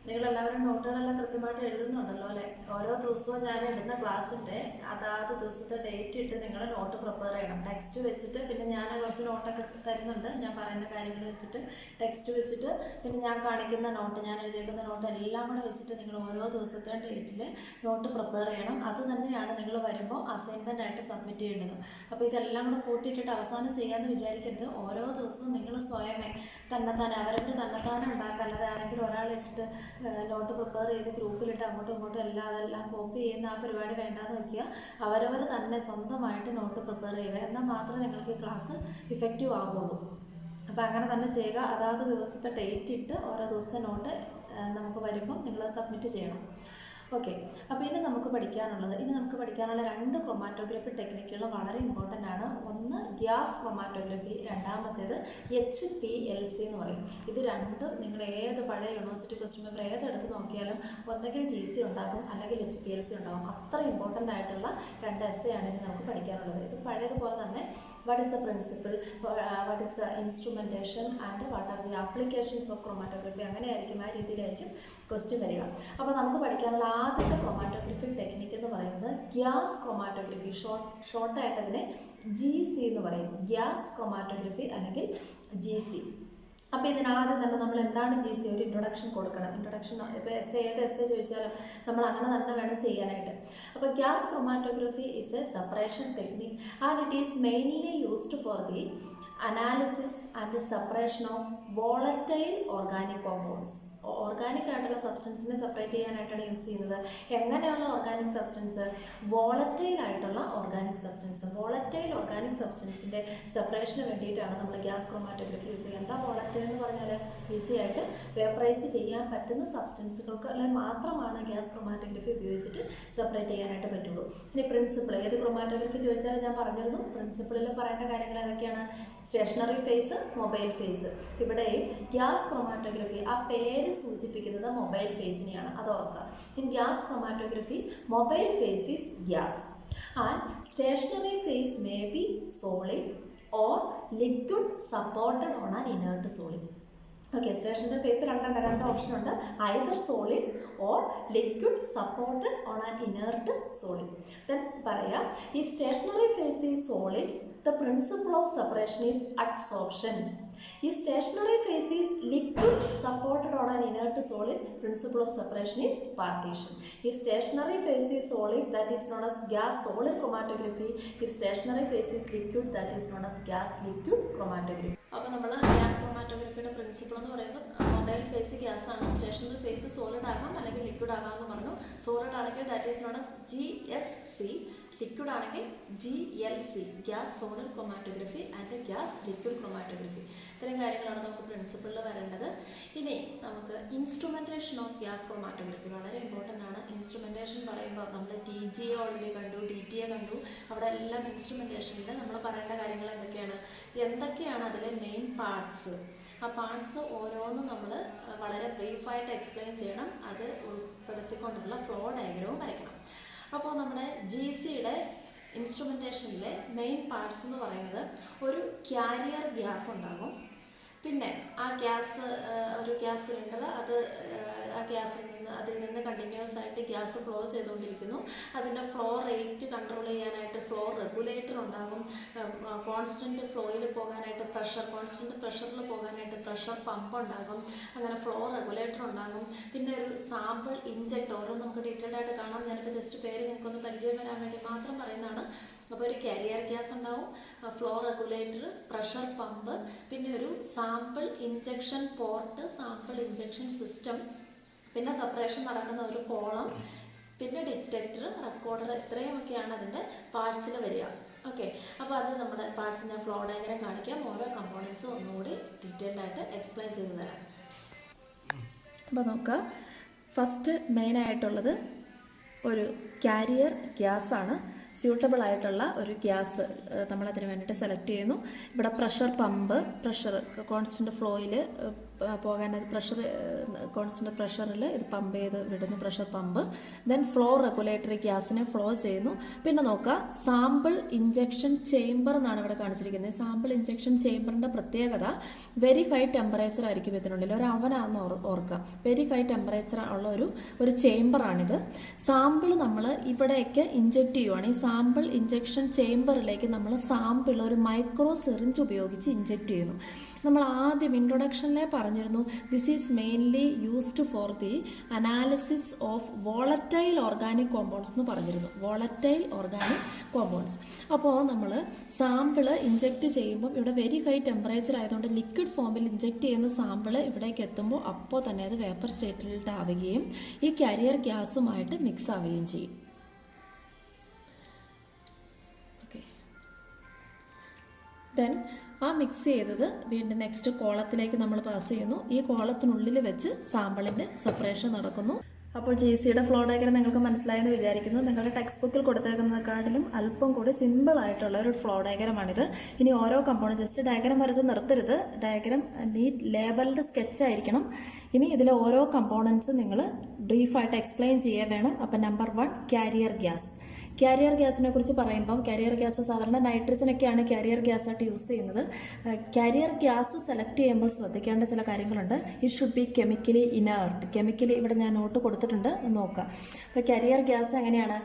നിങ്ങളെല്ലാവരും നോട്ടുകളെല്ലാം കൃത്യമായിട്ട് എഴുതുന്നുണ്ടല്ലോ അല്ലേ? ഓരോ ദിവസവും ഞാൻ ഇടുന്ന ക്ലാസ്സിൻ്റെ അതാത് ദിവസത്തെ ഡേറ്റ് ഇട്ട് നിങ്ങൾ നോട്ട് പ്രിപ്പയർ ചെയ്യണം. ടെക്സ്റ്റ് വെച്ചിട്ട് പിന്നെ ഞാൻ കുറച്ച് നോട്ടൊക്കെ തരുന്നുണ്ട്. ഞാൻ പറയുന്ന കാര്യങ്ങൾ വെച്ചിട്ട് ടെക്സ്റ്റ് വെച്ചിട്ട് പിന്നെ ഞാൻ കാണിക്കുന്ന നോട്ട്, ഞാൻ എഴുതിയേക്കുന്ന നോട്ട് എല്ലാം കൂടെ വെച്ചിട്ട് നിങ്ങൾ ഓരോ ദിവസത്തെ ഡേറ്റിൽ നോട്ട് പ്രിപ്പയർ ചെയ്യണം. അത് തന്നെയാണ് നിങ്ങൾ വരുമ്പോൾ അസൈൻമെൻ്റ് ആയിട്ട് സബ്മിറ്റ് ചെയ്യേണ്ടത്. അപ്പോൾ ഇതെല്ലാം കൂടെ കൂട്ടിയിട്ടിട്ട് അവസാനം ചെയ്യാമെന്ന് വിചാരിക്കരുത്. ഓരോ ദിവസവും നിങ്ങൾ സ്വയമേ തന്നെത്താനെ അവരവർ തന്നെത്താനെ ഉണ്ടാക്കുക, അല്ലാതെ ആരെങ്കിലും ഒരാളിട്ടിട്ട് നോട്ട് പ്രിപ്പയർ ചെയ്ത് ഗ്രൂപ്പിലിട്ട് അങ്ങോട്ടും ഇങ്ങോട്ടും അതെല്ലാം കോപ്പി ചെയ്യുന്ന ആ പരിപാടി വേണ്ടാന്ന് വയ്ക്കുക. അവരവർ തന്നെ സ്വന്തമായിട്ട് നോട്ട് പ്രിപ്പയർ ചെയ്യുക. എന്നാൽ മാത്രമേ നിങ്ങൾക്ക് ഈ ക്ലാസ് ഇഫക്റ്റീവ് ആകുള്ളൂ. അപ്പോൾ അങ്ങനെ തന്നെ ചെയ്യുക. അതാത് ദിവസത്തെ ഡേറ്റ് ഇട്ട് ഓരോ ദിവസത്തെ നോട്ട് നമുക്ക് വരുമ്പം നിങ്ങൾ സബ്മിറ്റ് ചെയ്യണം. ഓക്കെ, അപ്പോൾ ഇനി നമുക്ക് പഠിക്കാനുള്ള 2 ക്രൊമാറ്റോഗ്രഫി ടെക്നിക്കുകൾ വളരെ ഇമ്പോർട്ടൻ്റ് ആണ്. ഒന്ന് ഗ്യാസ് ക്രൊമാറ്റോഗ്രഫി, രണ്ടാമത്തേത് HPLC എന്ന് പറയും. ഇത് രണ്ടും നിങ്ങൾ ഏത് പഴയ യൂണിവേഴ്സിറ്റി ക്വസ്റ്റ്യൻ പേപ്പർ ഏതെടുത്ത് നോക്കിയാലും ഒന്നെങ്കിൽ GC ഉണ്ടാകും അല്ലെങ്കിൽ HPLC ഉണ്ടാകും. അത്ര ഇമ്പോർട്ടൻ്റ് ആയിട്ടുള്ള 2 essay ആണ് ഇനി നമുക്ക് പഠിക്കാനുള്ളത്. ഇത് പഴയതുപോലെ തന്നെ what is A principle, what is instrumentation and what are the applications of chromatography, അങ്ങനെയായിരിക്കും, ആ രീതിയിലായിരിക്കും ക്വസ്റ്റ്യൻ വരിക. അപ്പോൾ നമുക്ക് പഠിക്കാനുള്ള ആദ്യത്തെ ക്രൊമാറ്റോഗ്രഫി ടെക്നിക്ക് എന്ന് പറയുന്നത് ഗ്യാസ് ക്രൊമാറ്റോഗ്രഫി. ഷോർട്ടായിട്ട് അതിനെ GC എന്ന് പറയും. ഗ്യാസ് ക്രൊമാറ്റോഗ്രഫി അല്ലെങ്കിൽ GC. അപ്പോൾ ഇതിനാദ്യം തന്നെ നമ്മൾ എന്താണ് GC ഒരു ഇൻട്രൊഡക്ഷൻ കൊടുക്കണം. ഇൻട്രൊഡക്ഷൻ ഇപ്പോൾ ഏത് എസ് ചോദിച്ചാലും നമ്മൾ അങ്ങനെ തന്നെ വേണം ചെയ്യാനായിട്ട്. അപ്പോൾ gas chromatography is A separation technique and it is mainly used for the analysis and separation of volatile organic compounds. Organic ആയിട്ടുള്ള സബ്സ്റ്റൻസിനെ സെപ്പറേറ്റ് ചെയ്യാനായിട്ടാണ് യൂസ് ചെയ്യുന്നത്. എങ്ങനെയുള്ള ഓർഗാനിക് സബ്സ്റ്റൻസ്? വോളറ്റൈൽ ആയിട്ടുള്ള ഓർഗാനിക് സബ്സ്റ്റൻസ്. വോളറ്റൈൽ ഓർഗാനിക് സബ്സ്റ്റൻസിൻ്റെ സെപ്പറേഷന് വേണ്ടിയിട്ടാണ് നമ്മൾ ഗ്യാസ് ക്രൊമാറ്റോഗ്രഫി യൂസ് ചെയ്യുക. എന്താ volatile എന്ന് പറഞ്ഞാൽ? ഈസി ആയിട്ട് വേപ്പറൈസ് ചെയ്യാൻ പറ്റുന്ന സബ്സ്റ്റൻസുകൾക്ക് അല്ലെങ്കിൽ മാത്രമാണ് ഗ്യാസ് ക്രൊമാറ്റോഗ്രഫി ഉപയോഗിച്ചിട്ട് സെപ്പറേറ്റ് ചെയ്യാനായിട്ട് പറ്റുള്ളൂ. ഇനി പ്രിൻസിപ്പിൾ, ഏത് ക്രൊമാറ്റോഗ്രഫി ചോദിച്ചാലും ഞാൻ പറഞ്ഞിരുന്നു. പ്രിൻസിപ്പിളിൽ പറയേണ്ട കാര്യങ്ങൾ ഏതൊക്കെയാണ്? Stationary phase, mobile phase. ഇവിടെയും ഗ്യാസ് ക്രൊമാറ്റോഗ്രഫി, ആ പേര് സൂചിപ്പിക്കുന്നത് മൊബൈൽ ഫേസിനെയാണ്, അത് ഓർക്കുക. In gas chromatography mobile phase is gas and stationary phase may be solid or liquid supported on an inert solid. Okay, stationary phase രണ്ട് ഓപ്ഷൻ ഉണ്ട്. Either solid or liquid supported on an inert solid. Then പറയാം, if stationary phase is solid, the principle of separation is adsorption. If stationary phase is liquid supported on an inert solid, principle of separation is partition. If stationary phase is solid, that is known as gas solid chromatography. If stationary phase is liquid, that is known as gas liquid chromatography. അപ്പോൾ നമ്മൾ gas ക്രൊമാറ്റോഗ്രഫിയുടെ principle എന്ന് പറയുമ്പോൾ mobile face gas ആണ്, stationary phase solid ആകാം അല്ലെങ്കിൽ liquid ആകാം എന്ന് പറഞ്ഞു. സോളിഡ് ആണെങ്കിൽ that is known as GSC, liquid ആണെങ്കിൽ GLC, gas solid chromatography and gas liquid chromatography. ഇത്രയും കാര്യങ്ങളാണ് നമുക്ക് പ്രിൻസിപ്പിളിൽ വരേണ്ടത്. ഇനി നമുക്ക് ഇൻസ്ട്രുമെൻറ്റേഷൻ ഓഫ് ഗ്യാസ് ക്രൊമാറ്റോഗ്രഫി വളരെ ഇമ്പോർട്ടൻ്റ് ആണ്. ഇൻസ്ട്രുമെൻറ്റേഷൻ പറയുമ്പോൾ നമ്മൾ TGA ഓൾറെഡി കണ്ടു, DTA കണ്ടു. അവിടെ എല്ലാം ഇൻസ്ട്രുമെൻറ്റേഷനിൽ നമ്മൾ പറയേണ്ട കാര്യങ്ങൾ എന്തൊക്കെയാണ് അതിലെ മെയിൻ പാർട്സ്. ആ പാർട്സ് ഓരോന്നും നമ്മൾ വളരെ ബ്രീഫായിട്ട് എക്സ്പ്ലെയിൻ ചെയ്യണം. അത് ഉൾപ്പെടുത്തിക്കൊണ്ടുള്ള ഫ്ലോ ഡയഗ്രവും വരയ്ക്കണം. അപ്പോൾ നമ്മുടെ GCയുടെ ഇൻസ്ട്രുമെൻറ്റേഷനിലെ മെയിൻ പാർട്സ് എന്ന് പറയുന്നത് ഒരു ക്യാരിയർ ഗ്യാസ് ഉണ്ടാകും. പിന്നെ ആ ഗ്യാസ് ഒരു ഗ്യാസ് സിലിണ്ടർ, അതിൽ നിന്ന് കണ്ടിന്യൂസ് ആയിട്ട് ഗ്യാസ് ഫ്ലോ ചെയ്തുകൊണ്ടിരിക്കുന്നു. അതിൻ്റെ ഫ്ലോ റേറ്റ് കൺട്രോൾ ചെയ്യാനായിട്ട് ഫ്ലോ റെഗുലേറ്റർ ഉണ്ടാകും. കോൺസ്റ്റൻറ്റ് ഫ്ലോയിൽ പോകാനായിട്ട് കോൺസ്റ്റൻറ്റ് പ്രഷറിൽ പോകാനായിട്ട് പ്രഷർ പമ്പ് ഉണ്ടാകും. അങ്ങനെ ഫ്ലോ റെഗുലേറ്റർ ഉണ്ടാകും. പിന്നെ ഒരു സാമ്പിൾ ഇഞ്ചക്ടർ, ഓരോന്നും നമുക്ക് ഡീറ്റെയിൽഡ് ആയിട്ട് കാണാം. ഞാനിപ്പോൾ ജസ്റ്റ് പേര് നിങ്ങൾക്കൊന്ന് പരിചയം വരാൻ വേണ്ടി മാത്രം പറയുന്നതാണ്. അപ്പോൾ ഒരു കാരിയർ ഗ്യാസ് ഉണ്ടാവും, ഫ്ലോ റെഗുലേറ്റർ, പ്രഷർ പമ്പ്, പിന്നെ ഒരു sample injection port, sample injection system, പിന്നെ സെപ്പറേഷൻ നടക്കുന്ന ഒരു കോളം, പിന്നെ ഡിറ്റക്ടർ, റെക്കോർഡർ. ഇത്രയുമൊക്കെയാണ് അതിൻ്റെ പാർട്സിൽ വരിക. ഓക്കെ, അപ്പോൾ അത് നമ്മുടെ പാർട്സ് ഞാൻ ഫ്ലോ ഡയഗ്രം കാണിക്കാം. ഓരോ കമ്പോണൻസും ഒന്നുകൂടി ഡീറ്റെയിൽഡ് ആയിട്ട് എക്സ്പ്ലെയിൻ ചെയ്ത് തരാം. അപ്പോൾ നോക്കുക, ഫസ്റ്റ് മെയിനായിട്ടുള്ളത് ഒരു കാരിയർ ഗ്യാസാണ്. സ്യൂട്ടബിൾ ആയിട്ടുള്ള ഒരു ഗ്യാസ് നമ്മളതിന് വേണ്ടിയിട്ട് സെലക്ട് ചെയ്യുന്നു. ഇവിടെ പ്രഷർ പമ്പ്, കോൺസ്റ്റൻറ്റ് ഫ്ലോയിൽ പോകാൻ അത് പ്രഷർ കോൺസ്റ്റന്റ് പ്രഷറിൽ ഇത് പമ്പ് ചെയ്ത് വിടുന്നു, pressure pump. Then flow regulatory ഗ്യാസിനെ ഫ്ലോ ചെയ്യുന്നു. പിന്നെ നോക്കുക, സാമ്പിൾ ഇഞ്ചക്ഷൻ ചേംബർ എന്നാണ് ഇവിടെ കാണിച്ചിരിക്കുന്നത്. സാമ്പിൾ ഇഞ്ചക്ഷൻ ചേംബറിൻ്റെ പ്രത്യേകത വെരി ഹൈ ടെമ്പറേച്ചർ ആയിരിക്കും ഇതിനുള്ളിൽ. ഒരു അവനാണെന്ന് ഓർക്കുക. വെരി ഹൈ ടെമ്പറേച്ചർ ഉള്ള ഒരു ചേംബറാണിത്. സാമ്പിൾ നമ്മൾ ഇവിടേക്ക് ഇഞ്ചക്ട് ചെയ്യുവാണ്. ഈ സാമ്പിൾ ഇഞ്ചക്ഷൻ ചേംബറിലേക്ക് നമ്മൾ സാമ്പിൾ ഒരു മൈക്രോ സിറിഞ്ച് ഉപയോഗിച്ച് ഇഞ്ചക്ട് ചെയ്യുന്നു. നമ്മൾ ആദ്യം ഇൻട്രൊഡക്ഷനിലെ പറഞ്ഞിരുന്നു, this is mainly used for the analysis of volatile organic compounds എന്ന് പറഞ്ഞിരുന്നു. Volatile organic compounds. അപ്പോൾ നമ്മൾ സാമ്പിള് ഇഞ്ചക്ട് ചെയ്യുമ്പം ഇവിടെ വെരി ഹൈ ടെമ്പറേച്ചർ ആയതുകൊണ്ട് ലിക്വിഡ് ഫോമിൽ ഇഞ്ചക്ട് ചെയ്യുന്ന സാമ്പിള് ഇവിടേക്ക് എത്തുമ്പോൾ അപ്പോൾ തന്നെ അത് വേപ്പർ സ്റ്റേറ്റിലോട്ട് ആവുകയും ഈ കാരിയർ ഗ്യാസുമായിട്ട് മിക്സ് ആവുകയും ചെയ്യും. ഓക്കെ, ദെൻ ആ മിക്സ് ചെയ്തത് വീണ്ടും നെക്സ്റ്റ് കോളത്തിലേക്ക് നമ്മൾ പാസ് ചെയ്യുന്നു. ഈ കോളത്തിനുള്ളിൽ വെച്ച് സാമ്പിളിൻ്റെ സെപ്പറേഷൻ നടക്കുന്നു. അപ്പോൾ GCയുടെ ഫ്ലോ ഡയഗ്രം നിങ്ങൾക്ക് മനസ്സിലായെന്ന് വിചാരിക്കുന്നു. നിങ്ങളുടെ ടെക്സ്റ്റ് ബുക്കിൽ കൊടുത്തേക്കുന്നതിനെക്കാട്ടിലും അല്പം കൂടി സിമ്പിളായിട്ടുള്ള ഒരു ഫ്ലോ ഡയഗ്രമാണിത്. ഇനി ഓരോ കമ്പോണൻറ്റ് ജസ്റ്റ് ഡയഗ്രം വരച്ച് നിർത്തരുത്. ഡയഗ്രം നീറ്റ് ലേബൽഡ് സ്കെച്ച് ആയിരിക്കണം. ഇനി ഇതിലെ ഓരോ കമ്പോണൻറ്റ്സ് നിങ്ങൾ ബ്രീഫായിട്ട് എക്സ്പ്ലെയിൻ ചെയ്യുക വേണം. അപ്പം നമ്പർ 1, കാരിയർ ഗ്യാസ്. കാരിയർ ഗ്യാസിനെ കുറിച്ച് പറയുമ്പം കാരിയർ ഗ്യാസ് സാധാരണ നൈട്രജനൊക്കെയാണ് കാരിയർ ഗ്യാസായിട്ട് യൂസ് ചെയ്യുന്നത്. കാരിയർ ഗ്യാസ് സെലക്ട് ചെയ്യുമ്പോൾ ശ്രദ്ധിക്കേണ്ട ചില കാര്യങ്ങളുണ്ട്. It should be chemically inert. Chemically ഇവിടെ ഞാൻ നോട്ട് കൊടുത്തിട്ടുണ്ട്, നോക്കാം. അപ്പോൾ കാരിയർ ഗ്യാസ് എങ്ങനെയാണ്?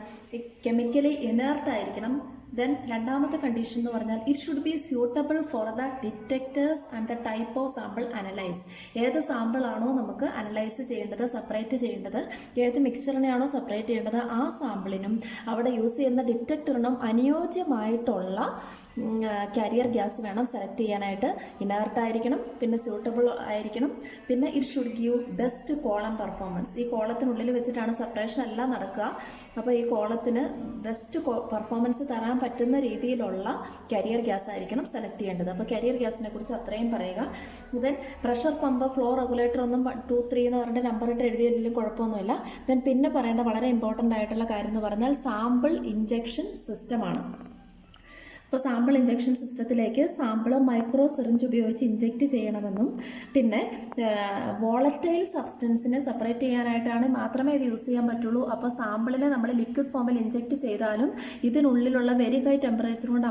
കെമിക്കലി ഇനേർട്ട് ആയിരിക്കണം. ദെൻ രണ്ടാമത്തെ കണ്ടീഷൻ എന്ന് പറഞ്ഞാൽ it should be suitable for the detectors and the type of sample analysed. ഏത് സാമ്പിളാണോ നമുക്ക് അനലൈസ് ചെയ്യേണ്ടത്, സെപ്പറേറ്റ് ചെയ്യേണ്ടത്, ഏത് മിക്സ്ചറിനെയാണോ സെപ്പറേറ്റ് ചെയ്യേണ്ടത്, ആ സാമ്പിളിനും അവിടെ യൂസ് ചെയ്യുന്ന ഡിറ്റക്ടറിനും അനുയോജ്യമായിട്ടുള്ള കാരിയർ ഗ്യാസ് വേണം സെലക്ട് ചെയ്യാനായിട്ട്. ഇനേർട്ടായിരിക്കണം, പിന്നെ സ്യൂട്ടബിൾ ആയിരിക്കണം, പിന്നെ it should give best column performance. ഈ കോളത്തിനുള്ളിൽ വെച്ചിട്ടാണ് സെപ്പറേഷൻ എല്ലാം നടക്കുക. അപ്പോൾ ഈ കോളത്തിന് ബെസ്റ്റ് പെർഫോമൻസ് തരാൻ പറ്റുന്ന രീതിയിലുള്ള കാരിയർ ഗ്യാസ് ആയിരിക്കണം സെലക്ട് ചെയ്യേണ്ടത്. അപ്പോൾ കാരിയർ ഗ്യാസിനെ കുറിച്ച് അത്രയും പറയുക. Then pressure pump, flow regulator ഒന്നും 2, 3 എന്ന് പറഞ്ഞിട്ട് നമ്പറിട്ട് എഴുതിയതിലും കുഴപ്പമൊന്നുമില്ല. ദെൻ പിന്നെ പറയേണ്ട വളരെ ഇമ്പോർട്ടൻ്റ് ആയിട്ടുള്ള കാര്യം എന്ന് പറഞ്ഞാൽ സാമ്പിൾ ഇഞ്ചക്ഷൻ സിസ്റ്റമാണ്. അപ്പോൾ സാമ്പിൾ ഇഞ്ചക്ഷൻ സിസ്റ്റത്തിലേക്ക് സാമ്പിൾ മൈക്രോ സിറിഞ്ച് ഉപയോഗിച്ച് ഇഞ്ചക്റ്റ് ചെയ്യണമെന്നും പിന്നെ വോളറ്റൈൽ സബ്സ്റ്റൻസിനെ സെപ്പറേറ്റ് ചെയ്യാനായിട്ടാണ് മാത്രമേ ഇത് യൂസ് ചെയ്യാൻ പറ്റുള്ളൂ. അപ്പോൾ സാമ്പിളിനെ നമ്മൾ ലിക്വിഡ് ഫോമിൽ ഇഞ്ചക്റ്റ് ചെയ്താലും ഇതിനുള്ളിലുള്ള വെരി ഹൈ ടെമ്പറേച്ചർ കൊണ്ട്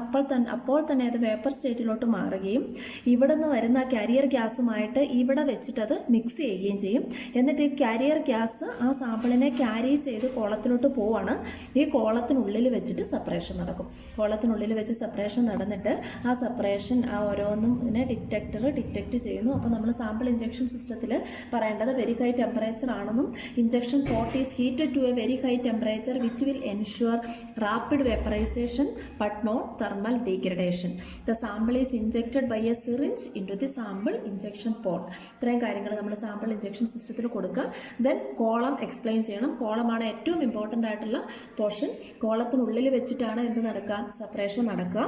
അപ്പോൾ തന്നെ അത് വേപ്പർ സ്റ്റേറ്റിലോട്ട് മാറുകയും ഇവിടെ നിന്ന് വരുന്ന കാരിയർ ഗ്യാസുമായിട്ട് ഇവിടെ വെച്ചിട്ടത് മിക്സ് ചെയ്യുകയും ചെയ്യും. എന്നിട്ട് ഈ കാരിയർ ഗ്യാസ് ആ സാമ്പിളിനെ ക്യാരി ചെയ്ത് കോളത്തിലോട്ട് പോവാണ്. ഈ കോളത്തിനുള്ളിൽ വെച്ചിട്ട് സെപ്പറേഷൻ നടക്കും. കോളത്തിനുള്ളിൽ വെച്ച് സെപ്പറേഷൻ നടന്നിട്ട് ആ സെപ്പറേഷൻ ആ ഓരോന്നും ഇതിനെ ഡിറ്റക്റ്റ് ചെയ്യുന്നു. അപ്പോൾ നമ്മൾ സാമ്പിൾ ഇഞ്ചക്ഷൻ സിസ്റ്റത്തിൽ പറയേണ്ടത് വെരി ഹൈ ടെമ്പറേച്ചർ ആണെന്നും injection pot is heated to a very high temperature which will ensure rapid vaporisation but not thermal degradation. The sample is injected by a syringe into the sample injection pot. ഇത്രയും കാര്യങ്ങൾ നമ്മൾ sample injection സിസ്റ്റത്തിൽ കൊടുക്കുക. Then column explain ചെയ്യണം. കോളമാണ് ഏറ്റവും important ആയിട്ടുള്ള portion. കോളത്തിനുള്ളിൽ വെച്ചിട്ടാണ് എന്ത് നടക്കുക, സെപ്പറേഷൻ നടക്കുക.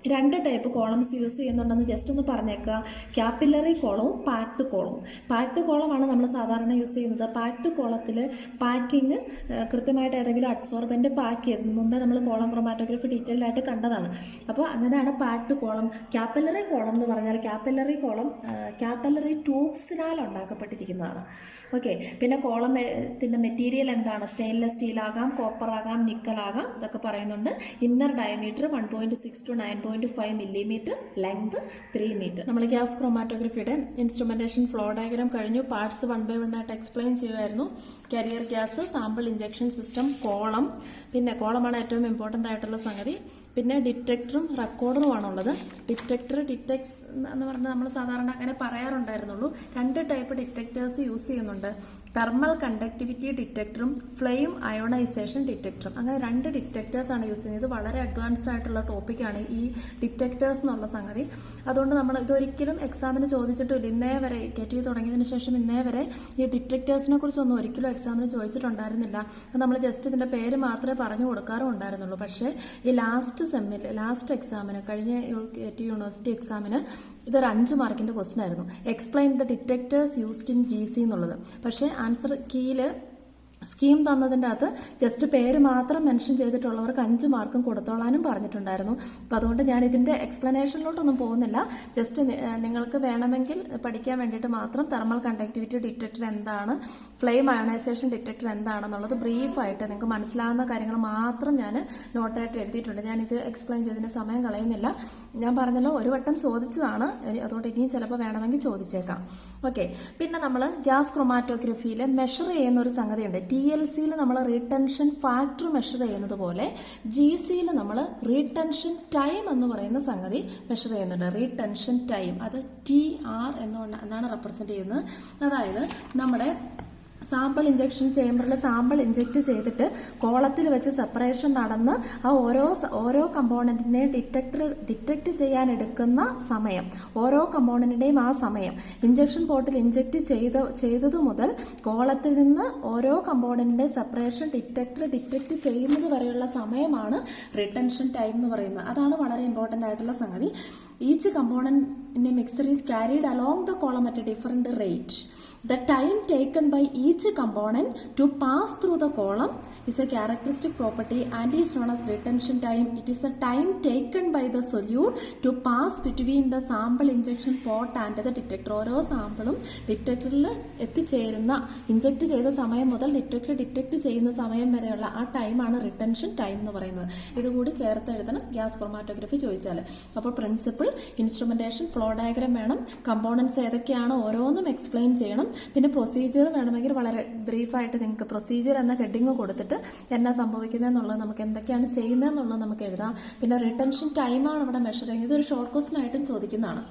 2 ടൈപ്പ് കോളംസ് യൂസ് ചെയ്യുന്നുണ്ടെന്ന് ജസ്റ്റ് ഒന്ന് പറഞ്ഞേക്കുക. ക്യാപ്പിലറി കോളവും പാക്ഡ് കോളവും. പാക്ഡ് കോളമാണ് നമ്മൾ സാധാരണ യൂസ് ചെയ്യുന്നത്. പാക്ഡ് കോളത്തിൽ പാക്കിങ് കൃത്യമായിട്ട് ഏതെങ്കിലും അഡ്സോർബൻ്റ് പാക്ക് ചെയ്തതിന് മുമ്പേ നമ്മൾ കോളം ക്രോമാറ്റോഗ്രഫി ഡീറ്റെയിൽഡ് ആയിട്ട് കണ്ടതാണ്. അപ്പോൾ അങ്ങനെയാണ് പാക്ഡ് കോളം. ക്യാപ്പിലറി കോളം എന്ന് പറഞ്ഞാൽ ക്യാപ്പിലറി കോളം ക്യാപ്പിലറി ട്യൂബ്സിനാൽ ഉണ്ടാക്കപ്പെട്ടിരിക്കുന്നതാണ്. ഓക്കെ, പിന്നെ കോളത്തിൻ്റെ മെറ്റീരിയൽ എന്താണ്? സ്റ്റെയിൻലെസ് സ്റ്റീൽ ആകാം, കോപ്പർ ആകാം, നിക്കൽ ആകാം, ഇതൊക്കെ പറയുന്നുണ്ട്. Inner diameter 1.6 to 9.5 millimetre, length 3 metre. നമ്മൾ ഗ്യാസ് ക്രോമാറ്റോഗ്രഫിയുടെ ഇൻസ്ട്രുമെൻറ്റേഷൻ ഫ്ലോ ഡയഗ്രാം കഴിഞ്ഞു. പാർട്സ് 1 by 1 ആയിട്ട് എക്സ്പ്ലെയിൻ ചെയ്യുമായിരുന്നു. Carrier gas, sample injection system, column, പിന്നെ കോളമാണ് ഏറ്റവും ഇമ്പോർട്ടൻ്റ് ആയിട്ടുള്ള സംഗതി. പിന്നെ ഡിറ്റക്ടറും റെക്കോർഡറുമാണുള്ളത്. ഡിറ്റക്ട്സ് എന്ന് പറഞ്ഞാൽ നമ്മൾ സാധാരണ അങ്ങനെ പറയാറുണ്ടായിരുന്നുള്ളൂ. 2 ടൈപ്പ് ഡിറ്റക്ടേഴ്സ് യൂസ് ചെയ്യുന്നുണ്ട്. തെർമൽ കണ്ടക്ടിവിറ്റി ഡിറ്റക്ടറും ഫ്ലെയിം അയോണൈസേഷൻ ഡിറ്റക്ടറും. അങ്ങനെ 2 ഡിറ്റക്ടേഴ്സാണ് യൂസ് ചെയ്യുന്നത്. ഇത് വളരെ അഡ്വാൻസ്ഡ് ആയിട്ടുള്ള ടോപ്പിക്കാണ് ഈ ഡിറ്റക്ടേഴ്സ് എന്നുള്ള സംഗതി. അതുകൊണ്ട് നമ്മൾ ഇതൊരിക്കലും എക്സാമിന് ചോദിച്ചിട്ടില്ല. ഇന്നേ വരെ KTU തുടങ്ങിയതിന് ശേഷം ഇന്നേ വരെ ഈ ഡിറ്റക്ടേഴ്സിനെ കുറിച്ചൊന്നും ഒരിക്കലും എക്സാമിന് ചോദിച്ചിട്ടുണ്ടായിരുന്നില്ല. നമ്മൾ ജസ്റ്റ് ഇതിൻ്റെ പേര് മാത്രമേ പറഞ്ഞു കൊടുക്കാറും ഉണ്ടായിരുന്നുള്ളൂ. പക്ഷേ ഈ ലാസ്റ്റ് എക്സാമിന്, കഴിഞ്ഞ KTU യൂണിവേഴ്സിറ്റി എക്സാമിന് ഇതൊരു 5 മാർക്കിൻ്റെ ക്വസ്റ്റ്യൻ ആയിരുന്നു. Explain the detectors used in GC എന്നുള്ളത്. പക്ഷേ ആൻസർ കീയിൽ സ്കീം തന്നതിൻ്റെ അകത്ത് ജസ്റ്റ് പേര് മാത്രം മെൻഷൻ ചെയ്തിട്ടുള്ളവർക്ക് 5 മാർക്കും കൊടുത്തോളാനും പറഞ്ഞിട്ടുണ്ടായിരുന്നു. അപ്പോൾ അതുകൊണ്ട് ഞാൻ ഇതിൻ്റെ എക്സ്പ്ലനേഷനിലോട്ടൊന്നും പോകുന്നില്ല. ജസ്റ്റ് നിങ്ങൾക്ക് വേണമെങ്കിൽ പഠിക്കാൻ വേണ്ടിയിട്ട് മാത്രം തെർമൽ കണ്ടക്ടിവിറ്റി ഡിറ്റക്ടർ എന്താണ്, ഫ്ലെയിം അയണൈസേഷൻ ഡിറ്റക്ടർ എന്താണെന്നുള്ളത് ബ്രീഫായിട്ട് നിങ്ങൾക്ക് മനസ്സിലാകുന്ന കാര്യങ്ങൾ മാത്രം ഞാൻ നോട്ടായിട്ട് എഴുതിയിട്ടുണ്ട്. ഞാനിത് എക്സ്പ്ലെയിൻ ചെയ്തതിന് സമയം കളയുന്നില്ല. ഞാൻ പറഞ്ഞല്ലോ ഒരു വട്ടം ചോദിച്ചതാണ്, അതുകൊണ്ട് ഇനിയും ചിലപ്പോൾ വേണമെങ്കിൽ ചോദിച്ചേക്കാം. ഓക്കെ, പിന്നെ നമ്മൾ ഗ്യാസ് ക്രൊമാറ്റോഗ്രഫിയിൽ മെഷർ ചെയ്യുന്ന ഒരു സംഗതിയുണ്ട്. TLCയിൽ നമ്മൾ റീടെൻഷൻ ഫാക്ടർ മെഷർ ചെയ്യുന്നത് പോലെ GCയിൽ നമ്മൾ റീടെൻഷൻ ടൈം എന്ന് പറയുന്ന സംഗതി മെഷർ ചെയ്യുന്നുണ്ട്. റീടെൻഷൻ ടൈം അത് TR എന്നാണ് റെപ്രസെന്റ് ചെയ്യുന്നത്. അതായത് നമ്മുടെ സാമ്പിൾ ഇഞ്ചക്ഷൻ ചേമ്പറിൽ സാമ്പിൾ ഇഞ്ചക്ട് ചെയ്തിട്ട് കോളത്തിൽ വെച്ച് സെപ്പറേഷൻ നടന്ന് ആ ഓരോ കമ്പോണന്റിനെ ഡിറ്റക്ട് ചെയ്യാൻ എടുക്കുന്ന സമയം, ഓരോ കമ്പോണന്റിന്റെയും ആ സമയം, ഇഞ്ചക്ഷൻ പോർട്ടിൽ ഇഞ്ചക്ട് ചെയ്തതു മുതൽ കോളത്തിൽ നിന്ന് ഓരോ കമ്പോണന്റിന്റെ സെപ്പറേഷൻ ഡിറ്റക്ട് ചെയ്യുന്നത് വരെയുള്ള സമയമാണ് റിട്ടൻഷൻ ടൈം എന്ന് പറയുന്നത്. അതാണ് വളരെ ഇമ്പോർട്ടന്റ് ആയിട്ടുള്ള സംഗതി. Each component in A mixer is carried along the column at A different rate. The time taken by each component to pass through the column is a characteristic property and is known as retention time. It is a time taken by the solute to pass between the sample injection port and the detector. ഓരോ സാമ്പിളും ഡിറ്റക്ടറിൽ എത്തിച്ചേരുന്ന inject ചെയ്ത സമയം മുതൽ detector detect ചെയ്യുന്ന സമയം വരെയുള്ള ആ ടൈമാണ് റിട്ടൻഷൻ ടൈം എന്ന് പറയുന്നത്. ഇതുകൂടി ചേർത്ത് എഴുതണം ഗ്യാസ് ക്രൊമാറ്റോഗ്രഫി ചോദിച്ചാൽ. അപ്പോൾ പ്രിൻസിപ്പിൾ, ഇൻസ്ട്രുമെന്റേഷൻ, ഫ്ലോ ഡയഗ്രാം വേണം, കമ്പോണൻസ് ഏതൊക്കെയാണ് ഓരോന്നും എക്സ്പ്ലെയിൻ ചെയ്യണം. പിന്നെ പ്രൊസീജിയർ വേണമെങ്കിൽ വളരെ ബ്രീഫായിട്ട് നിങ്ങൾക്ക് പ്രൊസീജിയർ എന്ന ഹെഡിങ് കൊടുത്തിട്ട് എന്നാ സംഭവിക്കുന്നതെന്നുള്ളത്, നമുക്ക് എന്തൊക്കെയാണ് ചെയ്യുന്നതെന്നുള്ളത് നമുക്ക് എഴുതാം. പിന്നെ റിട്ടൻഷൻ ടൈമാണ് ഇവിടെ മെഷർ ചെയ്യുന്നത്. ഇതൊരു ഷോർട്ട് ക്വസ്റ്റൻ ആയിട്ടും ചോദിക്കുന്നതാണ്.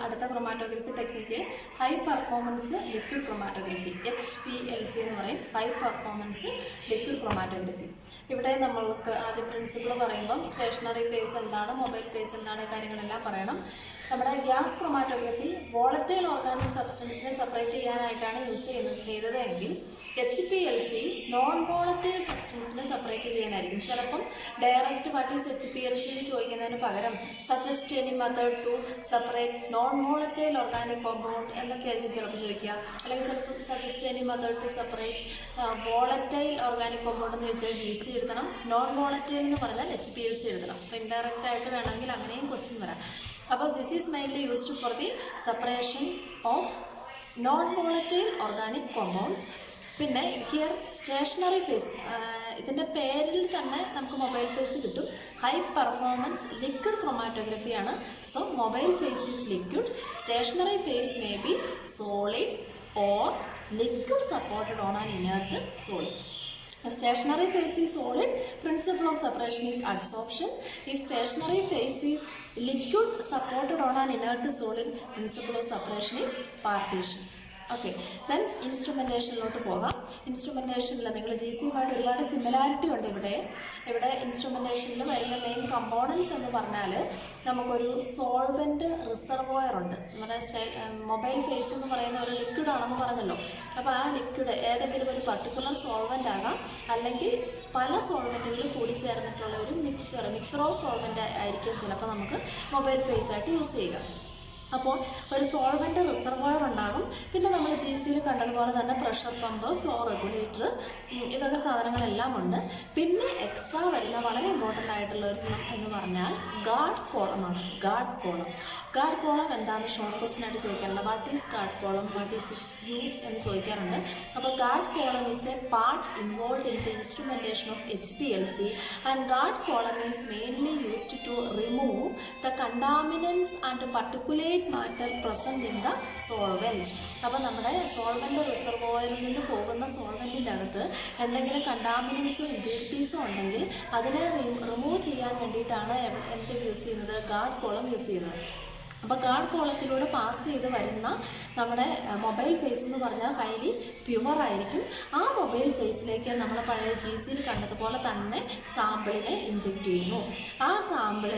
അടുത്ത chromatography technique high performance liquid chromatography, HPLC എന്ന് പറയും. High performance liquid chromatography. ഇവിടെ നമ്മൾക്ക് ആദ്യം പ്രിൻസിപ്പിൾ പറയുമ്പം സ്റ്റേഷനറി ഫേസ് എന്താണ്, മൊബൈൽ ഫേസ് എന്താണ്, കാര്യങ്ങളെല്ലാം പറയണം. നമ്മുടെ ഗ്യാസ് ക്രൊമാറ്റോഗ്രഫി വോളറ്റൈൽ ഓർഗാനിക് സബ്സ്റ്റൻസിനെ സെപ്പറേറ്റ് ചെയ്യാനായിട്ടാണ് ചെയ്തത് എങ്കിൽ HPLC നോൺ വോളറ്റൈൽ സബ്സ്റ്റൻസിനെ സെപ്പറേറ്റ് ചെയ്യാനായിരിക്കും. ചിലപ്പം ഡയറക്റ്റ് വാട്ട് ഈസ് HPLC എന്ന് ചോദിക്കുന്നതിന് പകരം suggest any method to separate non volatile organic compound എന്നൊക്കെയായിരിക്കും ചിലപ്പോൾ ചോദിക്കുക. അല്ലെങ്കിൽ ചിലപ്പോൾ suggest any method to separate volatile organic compound എന്ന് ചോദിച്ചാൽ GC എഴുതണം, നോൺ വോളറ്റൈൽ എന്ന് പറഞ്ഞാൽ HPLC എഴുതണം. അപ്പോൾ ഇൻഡയറക്റ്റ് ആയിട്ട് വേണമെങ്കിൽ അങ്ങനെയും ക്വസ്റ്റ്യൻ വരാം. അപ്പോൾ this is mainly used for the separation of non volatile organic compounds. പിന്നെ ഹിയർ സ്റ്റേഷനറി ഫേസ്, ഇതിൻ്റെ പേരിൽ തന്നെ നമുക്ക് മൊബൈൽ ഫേസ് കിട്ടും. ഹൈ പെർഫോമൻസ് ലിക്വിഡ് ക്രൊമാറ്റോഗ്രഫിയാണ്. So mobile phase is liquid, stationary phase may be solid or liquid supported on an inert solid. If stationary phase is solid, principle of separation is adsorption. If stationary phase is liquid supported on an inert solid, principle of separation is partition. Okay, then ഇൻസ്ട്രുമെൻറ്റേഷനിലോട്ട് പോകാം. ഇൻസ്ട്രുമെൻറ്റേഷനിൽ നിങ്ങൾ GCയുമായിട്ട് ഒരുപാട് similarity ഉണ്ട്. ഇവിടെ ഇൻസ്ട്രുമെൻറ്റേഷനിൽ വരുന്ന main components എന്ന് പറഞ്ഞാൽ നമുക്കൊരു സോൾവെൻറ്റ് റിസർവോയർ ഉണ്ട്. നമ്മുടെ മൊബൈൽ ഫേസ് എന്ന് പറയുന്ന ഒരു ലിക്വിഡ് ആണെന്ന് പറഞ്ഞല്ലോ. അപ്പോൾ ആ ലിക്വിഡ് ഏതെങ്കിലും ഒരു പർട്ടിക്കുലർ സോൾവെൻ്റ് ആകാം, അല്ലെങ്കിൽ പല സോൾവെൻറ്റുകൾ കൂടി ചേർന്നിട്ടുള്ള ഒരു മിക്സർ ഓഫ് സോൾവെൻ്റ് ആയിരിക്കും ചിലപ്പോൾ നമുക്ക് മൊബൈൽ ഫേസ് ആയിട്ട് യൂസ് ചെയ്യുക. അപ്പോൾ ഒരു സോൾവെൻ്റ് റിസർവോയർ ഉണ്ടാകും. പിന്നെ നമ്മൾ GCയിൽ കണ്ടതുപോലെ തന്നെ പ്രഷർ പമ്പ്, ഫ്ലോ റെഗുലേറ്റർ, ഇവയൊക്കെ സാധനങ്ങളെല്ലാം ഉണ്ട്. പിന്നെ എക്സ്ട്രാ വരുന്ന വളരെ ഇമ്പോർട്ടൻ്റ് ആയിട്ടുള്ള ഒരു എന്ന് പറഞ്ഞാൽ ഗാർഡ് കോളമാണ്. ഗാർഡ് കോളം എന്താണെന്ന് ഷോർട്ട് ക്വസ്റ്റ്യൻ ആയിട്ട് ചോദിക്കാറുണ്ട്. What is guard column, what is its use എന്ന് ചോദിക്കാറുണ്ട്. അപ്പോൾ guard column is a part involve in the instrumentation of HPLC and guard column is mainly used to remove the contaminants and particulate matter present in the solvent. അപ്പോൾ നമ്മുടെ solvent റിസർവോയറിൽ നിന്ന് പോകുന്ന സോൾവെൻറ്റിൻ്റെ അകത്ത് എന്തെങ്കിലും കണ്ടാമിനൻസോ ഇമ്പ്യൂരിറ്റീസോ ഉണ്ടെങ്കിൽ അതിനെ റിമൂവ് ചെയ്യാൻ വേണ്ടിയിട്ടാണ് എന്ത് യൂസ് ചെയ്യുന്നത്, ഗാർഡ് കോളം യൂസ് ചെയ്യുന്നത്. അപ്പോൾ ഗാർഡ് കോളത്തിലൂടെ പാസ് ചെയ്ത് വരുന്ന നമ്മുടെ മൊബൈൽ ഫേസ് എന്ന് പറഞ്ഞാൽ ഹൈലി പ്യുവർ ആയിരിക്കും. ആ മൊബൈൽ ഫേസിലേക്ക് നമ്മൾ പഴയ GCയിൽ കണ്ടതുപോലെ തന്നെ സാമ്പിളിനെ ഇഞ്ചെക്ട് ചെയ്യുന്നു. ആ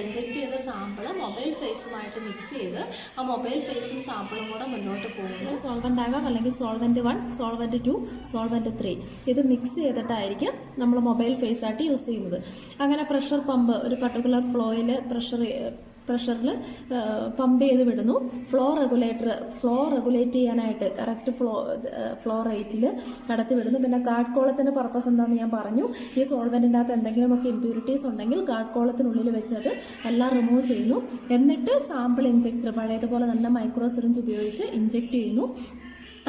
ഇഞ്ചെക്ട് ചെയ്ത സാമ്പിൾ മൊബൈൽ ഫേസുമായിട്ട് മിക്സ് ചെയ്ത് ആ മൊബൈൽ ഫേസും സാമ്പിളും കൂടെ മുന്നോട്ട് പോകുന്നു. സോൾവെൻ്റ് ആകാം, അല്ലെങ്കിൽ സോൾവെൻ്റ് 1, സോൾവെൻ്റ് 2, സോൾവെൻ്റ് 3 ഇത് മിക്സ് ചെയ്തിട്ടായിരിക്കും നമ്മൾ മൊബൈൽ ഫേസായിട്ട് യൂസ് ചെയ്യുന്നത്. അങ്ങനെ പ്രഷർ പമ്പ് ഒരു പർട്ടിക്കുലർ ഫ്ലോയിൽ പ്രഷറിൽ പമ്പ് ചെയ്ത് വിടുന്നു. ഫ്ലോ റെഗുലേറ്റ് ചെയ്യാനായിട്ട് കറക്റ്റ് ഫ്ലോ റേറ്റിൽ കടത്തി വിടുന്നു. പിന്നെ ഗാർഡ് കോളത്തിൻ്റെ പർപ്പസ് എന്താണെന്ന് ഞാൻ പറഞ്ഞു. ഈ സോൾവെൻറ്റിൻ്റെ അകത്ത് എന്തെങ്കിലുമൊക്കെ ഇമ്പ്യൂരിറ്റീസ് ഉണ്ടെങ്കിൽ ഗാർഡ് കോളത്തിനുള്ളിൽ വെച്ചത് എല്ലാം റിമൂവ് ചെയ്യുന്നു. എന്നിട്ട് സാമ്പിൾ ഇഞ്ചക്ടർ പഴയതുപോലെ തന്നെ മൈക്രോ സിറിഞ്ച് ഉപയോഗിച്ച് ഇഞ്ചക്ട് ചെയ്യുന്നു.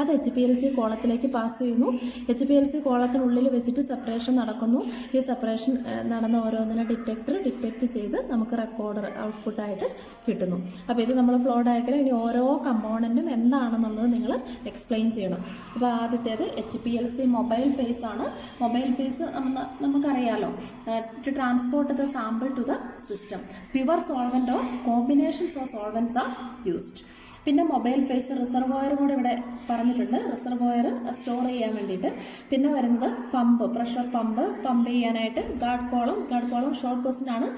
അത് HPLC കോളത്തിലേക്ക് പാസ് ചെയ്യുന്നു. HPLC കോളത്തിനുള്ളിൽ വെച്ചിട്ട് സെപ്പറേഷൻ നടക്കുന്നു. ഈ സെപ്പറേഷൻ നടന്ന ഓരോന്നിനെ ഡിറ്റക്ട് ചെയ്ത് നമുക്ക് റെക്കോർഡർ ഔട്ട്പുട്ടായിട്ട് കിട്ടുന്നു. അപ്പോൾ ഇത് നമ്മൾ ഫ്ലോ ഡയഗ്രം. ഇനി ഓരോ കമ്പോണൻറ്റും എന്താണെന്നുള്ളത് നിങ്ങൾ എക്സ്പ്ലെയിൻ ചെയ്യണം. അപ്പോൾ ആദ്യത്തേത് HPLC മൊബൈൽ ഫേസ് ആണ്. മൊബൈൽ ഫേസ് നമുക്കറിയാലോ, to transport the sample to the system. Pure solvent or combinations of solvents are used. പിന്നെ മൊബൈൽ ഫേസ് റിസർവോയറും കൂടെ ഇവിടെ പറഞ്ഞിട്ടുണ്ട്. റിസർവോയർ സ്റ്റോർ ചെയ്യാൻ വേണ്ടിയിട്ട്. പിന്നെ വരുന്നത് പ്രഷർ പമ്പ് ചെയ്യാനായിട്ട്. ഗാർഡ് കോളം ഷോർട്ട് ക്വസ്റ്റ്യൻ ആണ്.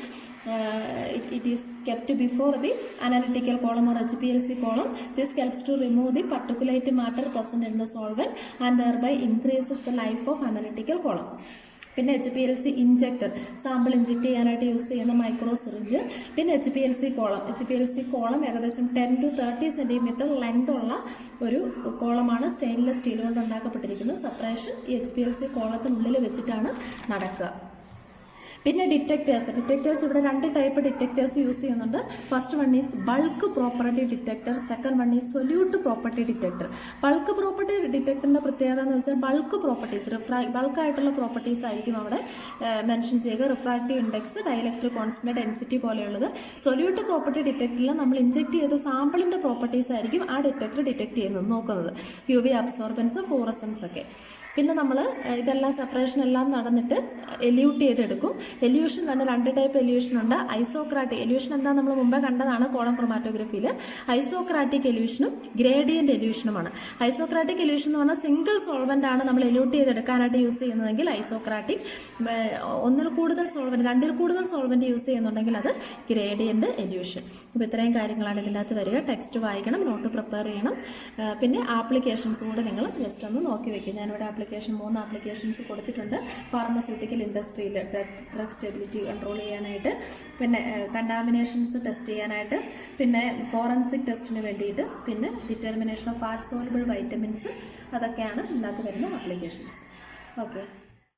It is kept before the analytical column or HPLC column. This helps to remove the particulate matter present in the solvent and thereby increases the life of analytical column. പിന്നെ HPLC injector, sample inject ചെയ്യാനായിട്ട് use ചെയ്യുന്ന micro syringe. പിന്നെ HPLC column ഏകദേശം 10 to 30 centimetre length ഉള്ള ഒരു കോളമാണ്. Stainless steel കൊണ്ട് ഉണ്ടാക്കപ്പെട്ടിരിക്കുന്നത്. Separation ഈ HPLC കോളത്തിനുള്ളിൽ വെച്ചിട്ടാണ് നടക്കുക. പിന്നെ ഡിറ്റക്ടേഴ്സ് ഇവിടെ 2 ടൈപ്പ് ഡിറ്റക്ടേഴ്സ് യൂസ് ചെയ്യുന്നുണ്ട്. First one is bulk property detector, second one is solute property detector. Bulk property ഡിറ്റക്ടറിൻ്റെ പ്രത്യേകത എന്ന് വെച്ചാൽ ബൾക്ക് പ്രോപ്പർട്ടീസ് ബൾക്കായിട്ടുള്ള പ്രോപ്പർട്ടീസ് ആയിരിക്കും അവിടെ മെൻഷൻ ചെയ്യുക. Refractive index, dielectric constant, density പോലെയുള്ളത്. സൊല്യൂട്ട് പ്രോപ്പർട്ടി ഡിറ്റക്ടറിൽ നമ്മൾ ഇഞ്ചക്ട് ചെയ്ത സാമ്പിളിൻ്റെ പ്രോപ്പർട്ടീസ് ആയിരിക്കും ആ ഡിറ്റക്ടർ ഡിറ്റക്ട് ചെയ്യുന്നത് നോക്കുന്നത്. UV അബ്സോർബൻസ്, ഫ്ലൂറസൻസ് ഒക്കെ. പിന്നെ നമ്മൾ ഇതെല്ലാം സെപ്പറേഷൻ എല്ലാം നടന്നിട്ട് എല്യൂട്ട് ചെയ്തെടുക്കും. എല്യൂഷൻ തന്നെ 2 ടൈപ്പ് എല്യൂഷൻ ഉണ്ട്. ഐസോക്രാറ്റിക് എല്യൂഷൻ എന്താ നമ്മൾ മുമ്പേ കണ്ടതാണ് കോളം ക്രോമാറ്റോഗ്രഫിയിൽ. ഐസോക്രാറ്റിക് എല്യൂഷനും ഗ്രേഡിയൻ്റ് എല്യൂഷനുമാണ്. ഐസോക്രാറ്റിക് എല്യൂഷൻ എന്ന് പറഞ്ഞാൽ സിംഗിൾ സോൾവെൻ്റ് ആണ് നമ്മൾ എല്യൂട്ട് ചെയ്തെടുക്കാനായിട്ട് യൂസ് ചെയ്യുന്നതെങ്കിൽ ഐസോക്രാറ്റിക്. 2 കൂടുതൽ സോൾവെൻ്റ് യൂസ് ചെയ്യുന്നുണ്ടെങ്കിൽ അത് ഗ്രേഡിയൻ്റ് എല്യൂഷൻ. അപ്പോൾ ഇത്രയും കാര്യങ്ങളാണ് ഇതിൻ്റെ അകത്ത് വരിക. ടെക്സ്റ്റ് വായിക്കണം, നോട്ട് പ്രിപ്പയർ ചെയ്യണം. പിന്നെ ആപ്ലിക്കേഷൻസ് കൂടെ നിങ്ങൾ ജസ്റ്റ് ഒന്ന് നോക്കി വയ്ക്കുക. ഞാനിവിടെ 3 ആപ്ലിക്കേഷൻസ് കൊടുത്തിട്ടുണ്ട്. ഫാർമസ്യൂട്ടിക്കൽ ഇൻഡസ്ട്രിയിൽ ഡ്രഗ് സ്റ്റെബിലിറ്റി കൺട്രോൾ ചെയ്യാനായിട്ട്, പിന്നെ കണ്ടാമിനേഷൻസ് ടെസ്റ്റ് ചെയ്യാനായിട്ട്, പിന്നെ ഫോറൻസിക് ടെസ്റ്റിന് വേണ്ടിയിട്ട്, പിന്നെ determination of fat soluble vitamins. അതൊക്കെയാണ് ഇതിനകത്ത് വരുന്ന ആപ്ലിക്കേഷൻസ്. ഓക്കെ.